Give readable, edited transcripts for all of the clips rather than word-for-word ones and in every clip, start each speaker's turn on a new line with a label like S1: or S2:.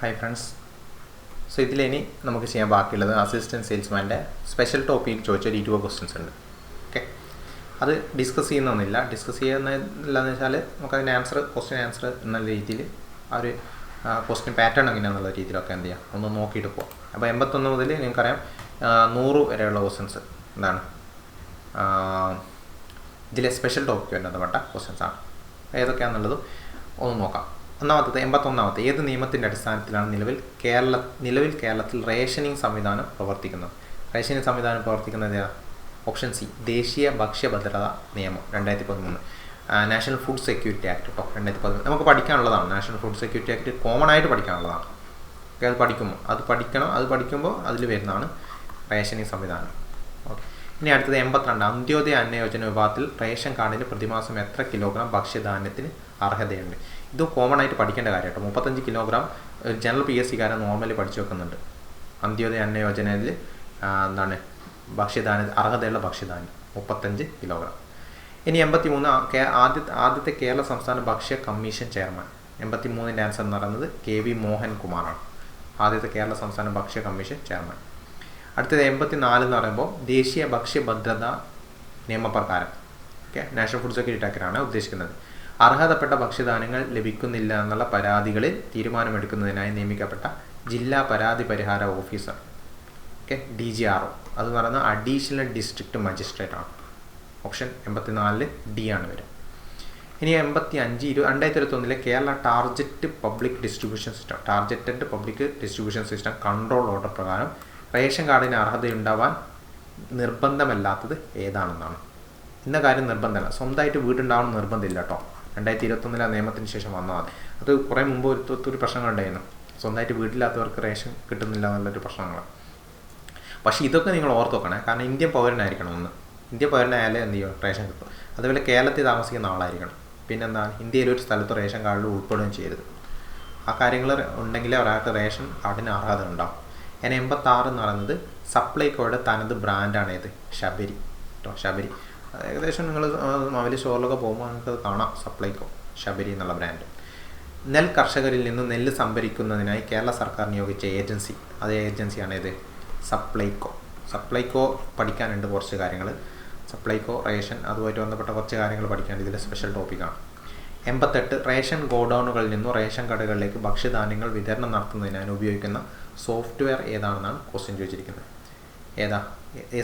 S1: Hi friends. So ഇതിലിനി നമുക്ക് ചെയ്യാൻ ബാക്കിയുള്ളത് അസിസ്റ്റൻറ്റ് സെയിൽസ്മാൻ്റെ സ്പെഷ്യൽ ടോപ്പിക്കിൽ ചോദിച്ചൊരു 20 ക്വസ്റ്റ്യൻസ് ഉണ്ട്. ഓക്കെ, അത് ഡിസ്കസ് ചെയ്യുന്നൊന്നുമില്ല. ഡിസ്കസ് ചെയ്യുന്നില്ലെന്ന് വെച്ചാൽ നമുക്കതിൻ്റെ ക്വസ്റ്റ്യൻ ആൻസർ എന്നുള്ള രീതിയിൽ ആ ഒരു ക്വസ്റ്റ്യൻ പാറ്റേൺ എങ്ങനെയാണെന്നുള്ള രീതിയിലൊക്കെ എന്ത് ചെയ്യാം ഒന്ന് നോക്കിയിട്ട് പോകാം. അപ്പോൾ 81 മുതൽ നിങ്ങൾക്കറിയാം 100 വരെയുള്ള ക്വസ്റ്റ്യൻസ് എന്താണ് ഇതിലെ സ്പെഷ്യൽ ടോപ്പിക്ക് ബന്ധപ്പെട്ട ക്വസ്റ്റ്യൻസാണ്. ഏതൊക്കെയാണെന്നുള്ളതും ഒന്ന് നോക്കാം. ഒന്നാമത്തത് 81. ഏത് നിയമത്തിൻ്റെ അടിസ്ഥാനത്തിലാണ് നിലവിൽ കേരളത്തിൽ റേഷനിങ് സംവിധാനം പ്രവർത്തിക്കുന്നത്? റേഷനിങ് സംവിധാനം പ്രവർത്തിക്കുന്നത് ഓപ്ഷൻ സി, ദേശീയ ഭക്ഷ്യഭദ്രതാ നിയമം 2013, നാഷണൽ ഫുഡ് സെക്യൂരിറ്റി ആക്ട് കേട്ടോ 2013. നമുക്ക് പഠിക്കാനുള്ളതാണ്. National food security act common ആയിട്ട് പഠിക്കാനുള്ളതാണ്. അത് പഠിക്കുമ്പോൾ അതിൽ വരുന്നതാണ് റേഷനിങ് സംവിധാനം. ഓക്കെ, ഇനി അടുത്തത് 82. അന്ത്യോദയ അന്ന യോജന വിഭാഗത്തിൽ റേഷൻ കാർഡിന് പ്രതിമാസം എത്ര കിലോഗ്രാം ഭക്ഷ്യധാന്യത്തിന് അർഹതയുണ്ട്? ഇത് കോമൺ ആയിട്ട് പഠിക്കേണ്ട കാര്യം കേട്ടോ. 35 കിലോഗ്രാം ജനറൽ PSC-കാരൻ നോർമലി പഠിച്ചു വെക്കുന്നുണ്ട്. അന്ത്യോദയ അന്ന യോജനയിൽ അർഹതയുള്ള ഭക്ഷ്യധാന്യം 35 കിലോഗ്രാം. ഇനി 83. ആദ്യത്തെ കേരള സംസ്ഥാന ഭക്ഷ്യ കമ്മീഷൻ ചെയർമാൻ. 83ൻ്റെ ആൻസർ എന്ന് പറയുന്നത് KV മോഹൻകുമാറാണ്, ആദ്യത്തെ കേരള സംസ്ഥാന ഭക്ഷ്യ കമ്മീഷൻ ചെയർമാൻ. അടുത്തത് 84 എന്ന് പറയുമ്പോൾ ദേശീയ ഭക്ഷ്യഭദ്രതാ നിയമപ്രകാരം, ഓക്കെ, നാഷണൽ ഫുഡ് സെക്യൂരിറ്റി ആക്ടാണ് ഉദ്ദേശിക്കുന്നത്. അർഹതപ്പെട്ട ഭക്ഷ്യധാന്യങ്ങൾ ലഭിക്കുന്നില്ല എന്നുള്ള പരാതികളിൽ തീരുമാനമെടുക്കുന്നതിനായി നിയമിക്കപ്പെട്ട ജില്ലാ പരാതി പരിഹാര ഓഫീസർ, ഓക്കെ, DGRO, അത് പറയുന്നത് അഡീഷണൽ ഡിസ്ട്രിക്ട് മജിസ്ട്രേറ്റ് ആണ്. ഓപ്ഷൻ 84 D ആണ് വരിക. ഇനി 85. 2021 Kerala targeted public distribution system control order പ്രകാരം റേഷൻ കാർഡിന് അർഹതയുണ്ടാവാൻ നിർബന്ധമല്ലാത്തത് ഏതാണെന്നാണ്. ഇന്ന കാര്യം നിർബന്ധമല്ല, സ്വന്തമായിട്ട് വീടുണ്ടാവണം നിർബന്ധമില്ല കേട്ടോ. 2021 നിയമത്തിന് ശേഷം വന്നാൽ അത് കുറേ മുമ്പ് ഒരു പ്രശ്നങ്ങളുണ്ടായിരുന്നു. സ്വന്തമായിട്ട് വീട്ടില്ലാത്തവർക്ക് റേഷൻ കിട്ടുന്നില്ല എന്നുള്ളൊരു പ്രശ്നങ്ങൾ. പക്ഷേ ഇതൊക്കെ നിങ്ങൾ ഓർത്ത് വെക്കണേ, കാരണം ഇന്ത്യൻ പൗരനായിരിക്കണം. ഇന്ത്യൻ പൗരനായാലേ എന്ത് ചെയ്യും റേഷൻ കിട്ടും. അതുപോലെ കേരളത്തിൽ താമസിക്കുന്ന ആളായിരിക്കണം. പിന്നെന്താണ്, ഇന്ത്യയിൽ ഒരു സ്ഥലത്ത് റേഷൻ കാർഡിൽ ഉൾപ്പെടുകയും ചെയ്യരുത്. ആ കാര്യങ്ങൾ ഉണ്ടെങ്കിലേ ഒരാൾക്ക് റേഷൻ കാർഡിന് അർഹത ഉണ്ടാവും. 86 എന്ന് പറയുന്നത് സപ്ലൈകോയുടെ തനത് ബ്രാൻഡാണ് ഏത്? ശബരി കേട്ടോ. ശബരി ഏകദേശം നിങ്ങൾ വലിയ സ്റ്റോറിലൊക്കെ പോകുമ്പോൾ നിങ്ങൾക്ക് കാണാം സപ്ലൈകോ ശബരി എന്നുള്ള ബ്രാൻഡ്. നെൽ കർഷകരിൽ നിന്ന് നെല്ല് സംഭരിക്കുന്നതിനായി കേരള സർക്കാർ നിയോഗിച്ച ഏജൻസി, അതേ ഏജൻസിയാണ് ഇത് സപ്ലൈകോ പഠിക്കാനുണ്ട് കുറച്ച് കാര്യങ്ങൾ. സപ്ലൈകോ റേഷൻ അതുമായിട്ട് ബന്ധപ്പെട്ട കുറച്ച് കാര്യങ്ങൾ പഠിക്കാനുണ്ട്. ഇതിലെ സ്പെഷ്യൽ ടോപ്പിക്കാണ്. 88. റേഷൻ ഗോഡൗണുകളിൽ നിന്നും റേഷൻ കടകളിലേക്ക് ഭക്ഷ്യധാന്യങ്ങൾ വിതരണം നടത്തുന്നതിനായി ഉപയോഗിക്കുന്ന സോഫ്റ്റ്വെയർ ഏതാണെന്നാണ് ക്വസ്റ്റ്യൻ ചോദിച്ചിരിക്കുന്നത്.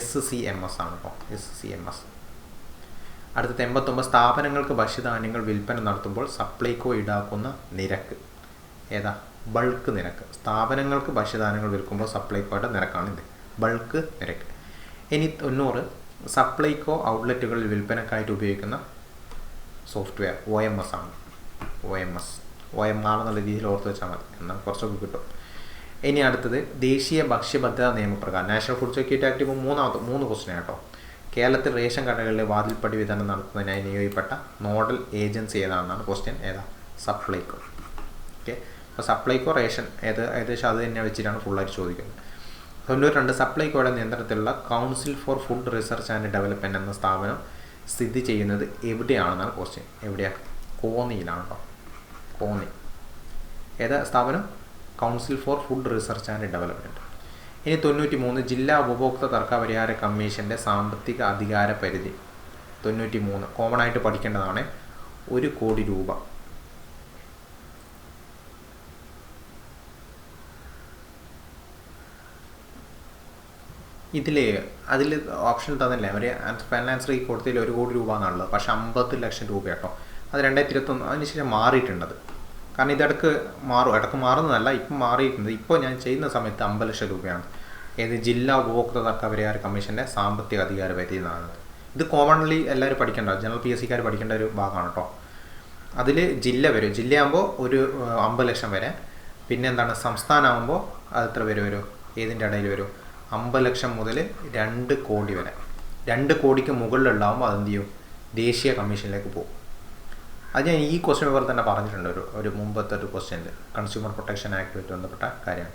S1: SCMS ആണ് കേട്ടോ, SCMS. അടുത്തത് 89. സ്ഥാപനങ്ങൾക്ക് ഭക്ഷ്യധാന്യങ്ങൾ വിൽപ്പന നടത്തുമ്പോൾ സപ്ലൈകോ ഈടാക്കുന്ന നിരക്ക് ബൾക്ക് നിരക്ക്. സ്ഥാപനങ്ങൾക്ക് ഭക്ഷ്യധാന്യങ്ങൾ വിൽക്കുമ്പോൾ സപ്ലൈകോയുടെ നിരക്കാണ് ഇത്, ബൾക്ക് നിരക്ക്. ഇനി 90. സപ്ലൈകോ ഔട്ട്ലെറ്റുകളിൽ വിൽപ്പനക്കായിട്ട് ഉപയോഗിക്കുന്ന സോഫ്റ്റ്വെയർ OMS ആണ്. OMR എന്നുള്ള രീതിയിൽ ഓർത്ത് വെച്ചാൽ മതി, എന്നാൽ കുറച്ചൊക്കെ കിട്ടും. ഇനി അടുത്തത് ദേശീയ ഭക്ഷ്യഭദ്രതാ നിയമപ്രകാരം നാഷണൽ ഫുഡ് സെക്യൂരിറ്റി ആക്ട്. ഇപ്പോൾ 3 ക്വസ്റ്റ്യൻ കേട്ടോ. കേരളത്തിൽ റേഷൻ കടകളിലെ വാതിൽപ്പടി വിതരണം നടത്തുന്നതിനായി നിയോഗിക്കപ്പെട്ട നോഡൽ ഏജൻസി ഏതാണെന്നാണ് ക്വസ്റ്റ്യൻ. സപ്ലൈകോ. ഓക്കെ, അപ്പോൾ സപ്ലൈകോ റേഷൻ ഏകദേശം അത് തന്നെ വെച്ചിട്ടാണ് ഫുള്ളായിട്ട് ചോദിക്കുന്നത്. 92. സപ്ലൈകോയുടെ നിയന്ത്രണത്തിലുള്ള council for food research and development എന്ന സ്ഥാപനം സ്ഥിതി ചെയ്യുന്നത് എവിടെയാണെന്നാണ് ക്വസ്റ്റ്യൻ. എവിടെയാണ്? കോന്നിയിലാണ് കേട്ടോ. കോന്നി. സ്ഥാപനം? Council for food research and development. ഇനി 93. ജില്ലാ ഉപഭോക്തൃ തർക്ക പരിഹാര കമ്മീഷൻ്റെ സാമ്പത്തിക അധികാര പരിധി. 93 കോമൺ ആയിട്ട് പഠിക്കേണ്ടതാണ്. 1 കോടി രൂപ. അതിൽ ഓപ്ഷൻ തന്നല്ലേ അവർ ഫൈനൽ ആൻസർ ഈ കൊടുത്തതിൽ 1 കോടി രൂപ എന്നുള്ളത്. പക്ഷേ 50 ലക്ഷം രൂപ കേട്ടോ. അത് 2021 അതിനുശേഷം മാറിയിട്ടുണ്ടത്. കാരണം ഇടയ്ക്ക് മാറുന്നതല്ല, ഇപ്പം മാറിയിട്ടുണ്ട്. ഇപ്പോൾ ഞാൻ ചെയ്യുന്ന സമയത്ത് 50 ലക്ഷം രൂപയാണ്. ജില്ലാ ഉപഭോക്തൃ തർക്ക പരിഹാര കമ്മീഷൻ്റെ സാമ്പത്തിക അധികാര പരിധി എന്നാണ്. ഇത് കോമൺലി എല്ലാവരും പഠിക്കേണ്ട, ജനറൽ PSC-കാർ പഠിക്കേണ്ട ഒരു ഭാഗമാണ് കേട്ടോ. അതിൽ ജില്ല വരും. ജില്ലയാകുമ്പോൾ ഒരു 50 ലക്ഷം വരെ. പിന്നെ എന്താണ്, സംസ്ഥാനമാകുമ്പോൾ അത് എത്ര പേര് വരും? ഏതിൻ്റെ ഇടയിൽ വരും? 50 ലക്ഷം മുതൽ 2 കോടി വരെ. 2 കോടിക്ക് മുകളിലുണ്ടാകുമ്പോൾ അതെന്ത് ചെയ്യും? ദേശീയ കമ്മീഷനിലേക്ക് പോകും. അത് ഞാൻ ഈ ക്വസ്റ്റ്യൻ പേപ്പർ തന്നെ പറഞ്ഞിട്ടുണ്ട്. ഒരു മുമ്പത്തെ ഒരു ക്വസ്റ്റ്യനിൽ കൺസ്യൂമർ പ്രൊട്ടക്ഷൻ ആക്ടുമായിട്ട് ബന്ധപ്പെട്ട കാര്യമാണ്.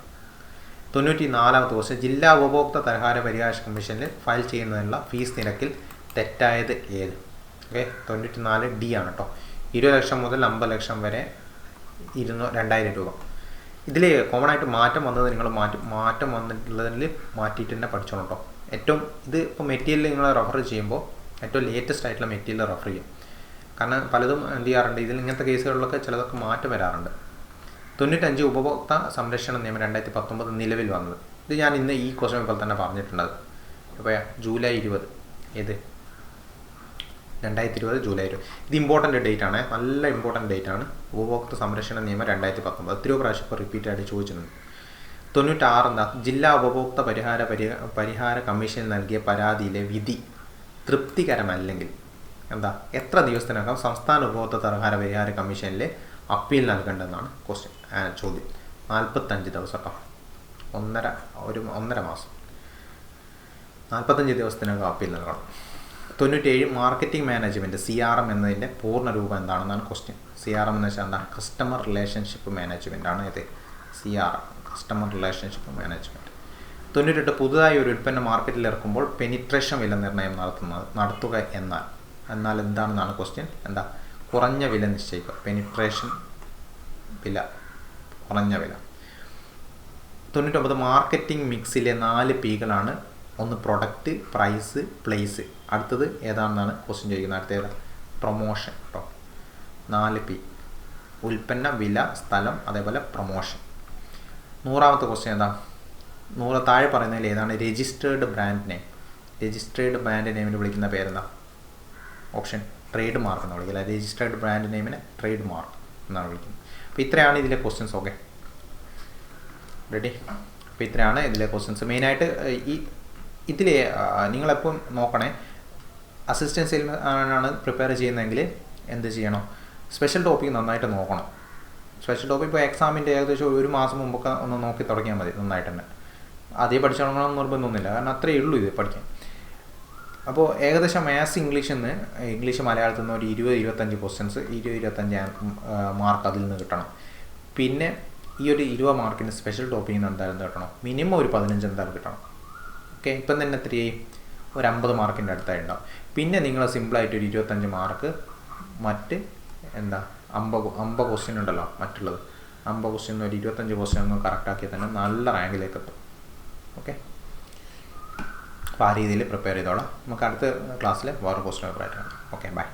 S1: 94. ക്വസ്റ്റ്യൻ. ജില്ലാ ഉപഭോക്തൃ തർക്ക പരിഹാര കമ്മീഷനിൽ ഫയൽ ചെയ്യുന്നതിനുള്ള ഫീസ് നിരക്കിൽ തെറ്റായത് ഏത്? ഓക്കെ, 94 D ആണ് കേട്ടോ. 20 ലക്ഷം മുതൽ 50 ലക്ഷം വരെ 2000 രൂപ. ഇതിൽ കോമൺ ആയിട്ട് മാറ്റം വന്നത് നിങ്ങൾ മാറ്റം വന്നിട്ടുള്ളതിൽ മാറ്റിയിട്ട് തന്നെ പഠിച്ചോളൂ കേട്ടോ. ഏറ്റവും ഇത് ഇപ്പോൾ മെറ്റീരിയൽ നിങ്ങൾ റെഫർ ചെയ്യുമ്പോൾ ഏറ്റവും ലേറ്റസ്റ്റ് ആയിട്ടുള്ള മെറ്റീരിയൽ റെഫർ ചെയ്യും. കാരണം പലതും എന്ത് ചെയ്യാറുണ്ട്, ഇതിൽ ഇങ്ങനത്തെ കേസുകളിലൊക്കെ ചിലതൊക്കെ മാറ്റം വരാറുണ്ട്. 95 ഉപഭോക്തൃ സംരക്ഷണ നിയമം 2019 നിലവിൽ വന്നത്. ഇത് ഞാൻ ഇന്ന് ഈ ക്വസ്റ്റ്യൻ പേപ്പറിൽ തന്നെ പറഞ്ഞിട്ടുണ്ടത്. അപ്പോൾ ജൂലൈ 20 ഏത് 2020 ജൂലൈ 20. ഇത് ഇമ്പോർട്ടൻ്റ് ഡേറ്റ് ആണ്, നല്ല ഇമ്പോർട്ടൻ്റ് ഡേറ്റ് ആണ്. ഉപഭോക്തൃ സംരക്ഷണ നിയമം 2019 എത്രയോ പ്രാവശ്യം ഇപ്പോൾ റിപ്പീറ്റ് ആയിട്ട് ചോദിച്ചിട്ടുണ്ട്. 96 എന്താ, ജില്ലാ ഉപഭോക്തൃ പരിഹാര കമ്മീഷൻ നൽകിയ പരാതിയിലെ വിധി തൃപ്തികരമല്ലെങ്കിൽ എന്താ എത്ര ദിവസത്തിനകം സംസ്ഥാന ഉപഭോക്തൃ പരിഹാര കമ്മീഷനിൽ അപ്പീൽ നൽകേണ്ടതെന്നാണ് ചോദ്യം. 45 ദിവസം കേട്ടോ, 1.5 മാസം, 45 ദിവസത്തിനകം അപ്പീൽ നൽകണം. 97 മാർക്കറ്റിംഗ് മാനേജ്മെൻറ്റ് CRM എന്നതിൻ്റെ പൂർണ്ണ രൂപം എന്താണെന്നാണ് ക്വസ്റ്റ്യൻ. CRM എന്ന് വെച്ചാൽ എന്താ, കസ്റ്റമർ റിലേഷൻഷിപ്പ് മാനേജ്മെൻ്റ് ആണ് ഇത്. CRM customer relationship management. 98 പുതുതായി ഒരു ഉൽപ്പന്നം മാർക്കറ്റിൽ ഇറക്കുമ്പോൾ പെനിട്രേഷൻ വില നിർണ്ണയം നടത്തുക എന്നാൽ എന്താണെന്നാണ് ക്വസ്റ്റ്യൻ. എന്താ, കുറഞ്ഞ വില നിശ്ചയിക്കുക, പെനിട്രേഷൻ വില, കുറഞ്ഞ വില. 99 മാർക്കറ്റിംഗ് മിക്സിലെ 4 Pകളാണ്. ഒന്ന് പ്രൊഡക്റ്റ്, പ്രൈസ്, പ്ലേസ്. അടുത്തത് ഏതാണെന്നാണ് ക്വസ്റ്റ്യൻ ചോദിക്കുന്നത്. അടുത്ത ഏതാ, പ്രൊമോഷൻ കേട്ടോ. 4 P, ഉൽപ്പന്ന, വില, സ്ഥലം, അതേപോലെ പ്രൊമോഷൻ. 100ാമത്തെ ക്വസ്റ്റ്യൻ എന്താ, 100 താഴെ പറയുന്നതിൽ ഏതാണ് registered brand name? Registered brand നെയിമിന് വിളിക്കുന്ന പേരെന്താ? ഓപ്ഷൻ ട്രേഡ് മാർക്ക് എന്ന് വിളിക്കില്ല. രജിസ്റ്റേർഡ് ബ്രാൻഡ് നെയിമിനെ ട്രേഡ് മാർക്ക് എന്നാണ് വിളിക്കുന്നത്. അപ്പോൾ ഇത്രയാണ് ഇതിലെ ക്വസ്റ്റ്യൻസ്. Okay, ready? അപ്പോൾ ഇത്രയാണ് ഇതിലെ ക്വസ്റ്റ്യൻസ്. മെയിനായിട്ട് ഇതിൽ നിങ്ങളെപ്പം നോക്കണേ, അസിസ്റ്റൻറ്റ് സെയിൽമാനാണ് പ്രിപ്പയർ ചെയ്യുന്നതെങ്കിൽ എന്ത് ചെയ്യണം, സ്പെഷ്യൽ ടോപ്പിക് നന്നായിട്ട് നോക്കണം. സ്പെഷ്യൽ ടോപ്പിക് ഇപ്പോൾ എക്സാമിൻ്റെ ഏകദേശം 1 മാസം മുമ്പൊക്കെ ഒന്ന് നോക്കി തുടങ്ങിയാൽ മതി നന്നായിട്ട് തന്നെ. അതേ പഠിച്ചോളണമെന്ന് നിർബന്ധമൊന്നുമില്ല, കാരണം അത്രയേ ഉള്ളൂ ഇത് പഠിക്കാൻ. അപ്പോൾ ഏകദേശം മാത്സ് ഇംഗ്ലീഷ് മലയാളത്തിൽ നിന്ന് ഒരു 20-25 ക്വസ്റ്റ്യൻസ്, 20-25 മാർക്ക് അതിൽ നിന്ന് കിട്ടണം. പിന്നെ ഈ ഒരു 20 മാർക്കിന് സ്പെഷ്യൽ ടോപ്പിക്കിൽ നിന്ന് എന്തായാലും കിട്ടണം, മിനിമം ഒരു 15 എന്തായാലും കിട്ടണം. ഓക്കെ, ഇപ്പം തന്നെ എത്രയായി, ഒരു 50 മാർക്കിൻ്റെ അടുത്തായി ഉണ്ടാവും. പിന്നെ നിങ്ങൾ സിമ്പിളായിട്ട് ഒരു 25 മാർക്ക് മറ്റ് എന്താ 50 ക്വസ്റ്റ്യൻ ഉണ്ടല്ലോ, മറ്റുള്ളത് 50 ക്വസ്റ്റ്യൻ ഒരു 25 ക്വസ്റ്റ്യൻ ഒന്ന് കറക്റ്റാക്കിയാൽ തന്നെ നല്ല റാങ്കിലേക്ക് എത്തും. ഓക്കെ, അപ്പോൾ ആ രീതിയിൽ പ്രിപ്പയർ ചെയ്തോളാം. നമുക്ക് അടുത്ത ക്ലാസ്സിൽ വേറെ ക്വസ്റ്റ്യൻ പേപ്പർ ആയിട്ട് കാണാം. Okay, by.